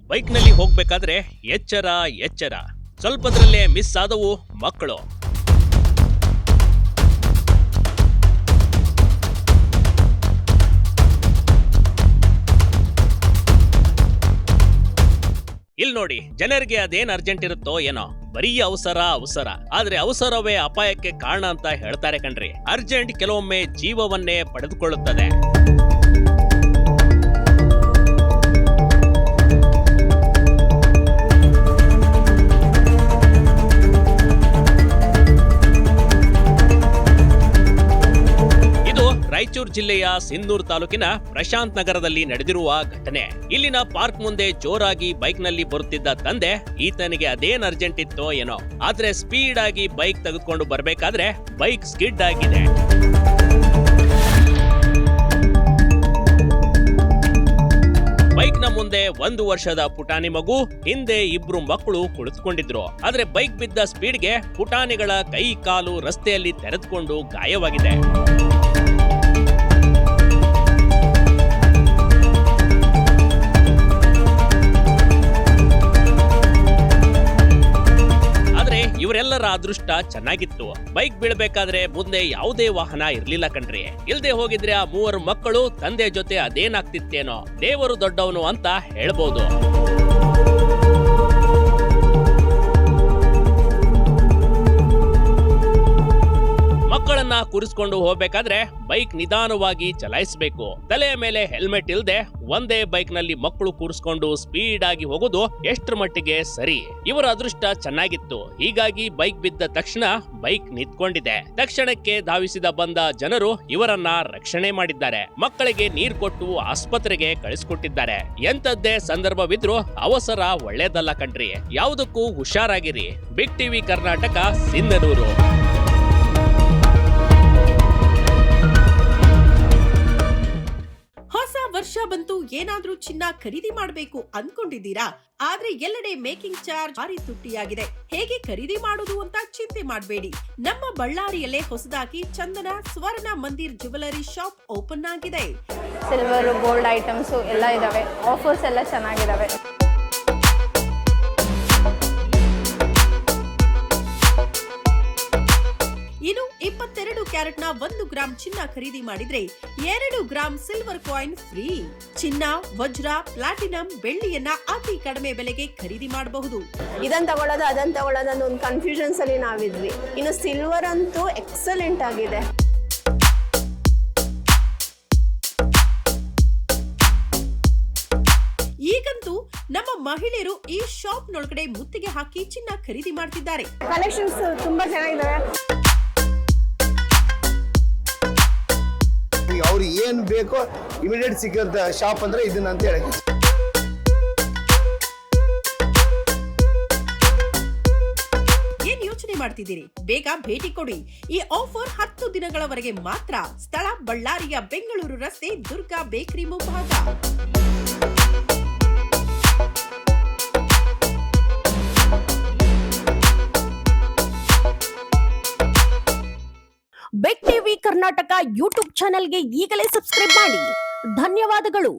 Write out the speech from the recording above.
ಬೈಕ್ನಲ್ಲಿ ಹೋಗ್ಬೇಕಾದ್ರೆ ಎಚ್ಚರ ಎಚ್ಚರ, ಸ್ವಲ್ಪದ್ರಲ್ಲೇ ಮಿಸ್ ಆದವು ಮಕ್ಕಳು. ಇಲ್ ನೋಡಿ, ಜನರಿಗೆ ಅದೇನ್ ಅರ್ಜೆಂಟ್ ಇರುತ್ತೋ ಏನೋ, ಬರೀ ಅವಸರ. ಆದ್ರೆ ಅವಸರವೇ ಅಪಾಯಕ್ಕೆ ಕಾರಣ ಅಂತ ಹೇಳ್ತಾರೆ ಕಣ್ರಿ. ಅರ್ಜೆಂಟ್ ಕೆಲವೊಮ್ಮೆ ಜೀವವನ್ನೇ ಪಡೆದುಕೊಳ್ಳುತ್ತದೆ. ರಾಯಚೂರು ಜಿಲ್ಲೆಯ ಸಿಂಧೂರು ತಾಲೂಕಿನ ಪ್ರಶಾಂತ್ ನಗರದಲ್ಲಿ ನಡೆದಿರುವ ಘಟನೆ. ಇಲ್ಲಿನ ಪಾರ್ಕ್ ಮುಂದೆ ಜೋರಾಗಿ ಬೈಕ್ ನಲ್ಲಿ ಬರುತ್ತಿದ್ದ ತಂದೆ ಈತನಿಗೆ ಅದೇನ್ ಅರ್ಜೆಂಟ್ ಇತ್ತೋ ಏನೋ, ಆದ್ರೆ ಸ್ಪೀಡ್ ಆಗಿ ಬೈಕ್ ತೆಗೆದುಕೊಂಡು ಬರ್ಬೇಕಾದ್ರೆ ಬೈಕ್ ಸ್ಕಿಡ್ ಆಗಿದೆ. ಬೈಕ್ ನ ಮುಂದೆ 1 ವರ್ಷದ ಪುಟಾಣಿ ಮಗು, ಹಿಂದೆ 2 ಮಕ್ಕಳು ಕುಳಿತುಕೊಂಡಿದ್ರು. ಆದ್ರೆ ಬೈಕ್ ಬಿದ್ದ ಸ್ಪೀಡ್ಗೆ ಪುಟಾಣಿಗಳ ಕೈ ಕಾಲು ರಸ್ತೆಯಲ್ಲಿ ತೆರೆದುಕೊಂಡು ಗಾಯವಾಗಿದೆ. ಇವರೆಲ್ಲರ ಅದೃಷ್ಟ ಚೆನ್ನಾಗಿತ್ತು. ಬೈಕ್ ಬೀಳ್ಬೇಕಾದ್ರೆ ಮುಂದೆ ಯಾವುದೇ ವಾಹನ ಇರ್ಲಿಲ್ಲ ಕಣ್ರಿ. ಇಲ್ದೆ ಹೋಗಿದ್ರೆ ಆ 3 ಮಕ್ಕಳು ತಂದೆ ಜೊತೆ ಅದೇನಾಗ್ತಿತ್ತೇನೋ. ದೇವರು ದೊಡ್ಡವನು ಅಂತ ಹೇಳ್ಬೋದು. ಮಕ್ಕಳನ್ನ ಕೂರಿಸಿಕೊಂಡು ಹೋಗ್ಬೇಕಾದ್ರೆ ಬೈಕ್ ನಿಧಾನವಾಗಿ ಚಲಾಯಿಸಬೇಕು. ತಲೆಯ ಮೇಲೆ ಹೆಲ್ಮೆಟ್ ಇಲ್ದೆ ಒಂದೇ ಬೈಕ್ ನಲ್ಲಿ ಮಕ್ಕಳು ಕೂರಿಸಿಕೊಂಡು ಸ್ಪೀಡ್ ಆಗಿ ಹೋಗೋದು ಎಷ್ಟರ ಮಟ್ಟಿಗೆ ಸರಿ? ಇವರ ಅದೃಷ್ಟ ಚೆನ್ನಾಗಿತ್ತು, ಹೀಗಾಗಿ ಬೈಕ್ ಬಿದ್ದ ತಕ್ಷಣ ಬೈಕ್ ನಿಂತ್ಕೊಂಡಿದೆ. ತಕ್ಷಣಕ್ಕೆ ಧಾವಿಸಿದ ಬಂದ ಜನರು ಇವರನ್ನ ರಕ್ಷಣೆ ಮಾಡಿದ್ದಾರೆ. ಮಕ್ಕಳಿಗೆ ನೀರ್ ಕೊಟ್ಟು ಆಸ್ಪತ್ರೆಗೆ ಕಳಿಸ್ಕೊಟ್ಟಿದ್ದಾರೆ. ಎಂತದ್ದೇ ಸಂದರ್ಭವಿದ್ರು ಅವಸರ ಒಳ್ಳೇದಲ್ಲ ಕಣ್ರಿ. ಯಾವುದಕ್ಕೂ ಹುಷಾರಾಗಿರಿ. Big TV Karnataka, Sindhanur. ವರ್ಷ ಬಂತು, ಏನಾದ್ರೂ ಚಿನ್ನ ಖರೀದಿ ಮಾಡಬೇಕು ಅನ್ಕೊಂಡಿದ್ದೀರಾ? ಆದ್ರೆ ಎಲ್ಲೆಡೆ ಮೇಕಿಂಗ್ ಚಾರ್ಜ್ ಭಾರಿ ತುಟ್ಟಿಯಾಗಿದೆ. ಹೇಗೆ ಖರೀದಿ ಮಾಡೋದು ಅಂತ ಚಿಂತೆ ಮಾಡಬೇಡಿ. ನಮ್ಮ ಬಳ್ಳಾರಿಯಲ್ಲೇ ಹೊಸದಾಗಿ ಚಂದನ ಸ್ವರ್ಣ ಮಂದಿರ್ ಜ್ಯುವೆಲರಿ ಶಾಪ್ ಓಪನ್ ಆಗಿದೆ. ಸಿಲ್ವರ್ ಗೋಲ್ಡ್ ಐಟಮ್ಸ್ ಎಲ್ಲ ಇದಾವೆ. ಆಫರ್ಸ್ ಎಲ್ಲ ಚೆನ್ನಾಗಿದಾವೆ. ಇನ್ನು 22 ಕ್ಯಾರೆಟ್ನ 1 ಗ್ರಾಂ ಚಿನ್ನ ಖರೀದಿ ಮಾಡಿದ್ರೆ 2 ಗ್ರಾಂ ಸಿಲ್ವರ್ ಕಾಯಿನ್ ಫ್ರೀ. ಚಿನ್ನ, ವಜ್ರ, ಪ್ಲಾಟಿನಂ, ಬೆಳ್ಳಿಯನ್ನ ಅತಿ ಕಡಿಮೆ ಬೆಲೆಗೆ ಖರೀದಿ ಮಾಡಬಹುದು. ಇದನ್ನ ತಗೊಳ್ಳೋದು ಅದನ್ನ ತಗೊಳ್ಳೋದು ಅನ್ನೋ ಒಂದು ಕನ್ಫ್ಯೂಷನ್ಸ್ ಅಲ್ಲಿ ನಾವಿದ್ವಿ. ಇನ್ನು ಸಿಲ್ವರ್ ಅಂತೂ ಎಕ್ಸಲೆಂಟ್ ಆಗಿದೆ. ಈಗಂತೂ ನಮ್ಮ ಮಹಿಳೆಯರು ಈ ಶಾಪ್ ನೊಳಗಡೆ ಮುತ್ತಿಗೆ ಹಾಕಿ ಚಿನ್ನ ಖರೀದಿ ಮಾಡ್ತಿದ್ದಾರೆ. ಕಲೆಕ್ಷನ್ಸ್ ತುಂಬಾ ಚೆನ್ನಾಗಿದಾವೆ. ಅವ್ರಿಗೆ ಏನ್ ಬೇಕೋ ಇಮಿಡಿಯೇಟ್ ಸಿಕ್ಕಂತ ಶಾಪ್ ಅಂದ್ರೆ ಇದನ್ನ ಅಂತ ಹೇಳಿ. ಏನ್ ಯೋಚನೆ ಮಾಡ್ತಿದ್ದೀರಿ? ಬೇಗ ಭೇಟಿ ಕೊಡಿ. ಈ ಆಫರ್ 10 ದಿನಗಳವರೆಗೆ ಮಾತ್ರ. ಸ್ಥಳ ಬಳ್ಳಾರಿಯ ಬೆಂಗಳೂರು ರಸ್ತೆ, ದುರ್ಗಾ ಬೇಕರಿ ಮುಂಭಾಗ. ಬಿಗ್ ಟಿವಿ ಕರ್ನಾಟಕ ಯೂಟ್ಯೂಬ್ ಚಾನೆಲ್ಗೆ ಈಗಲೇ ಸಬ್ಸ್ಕ್ರೈಬ್ ಮಾಡಿ. ಧನ್ಯವಾದಗಳು.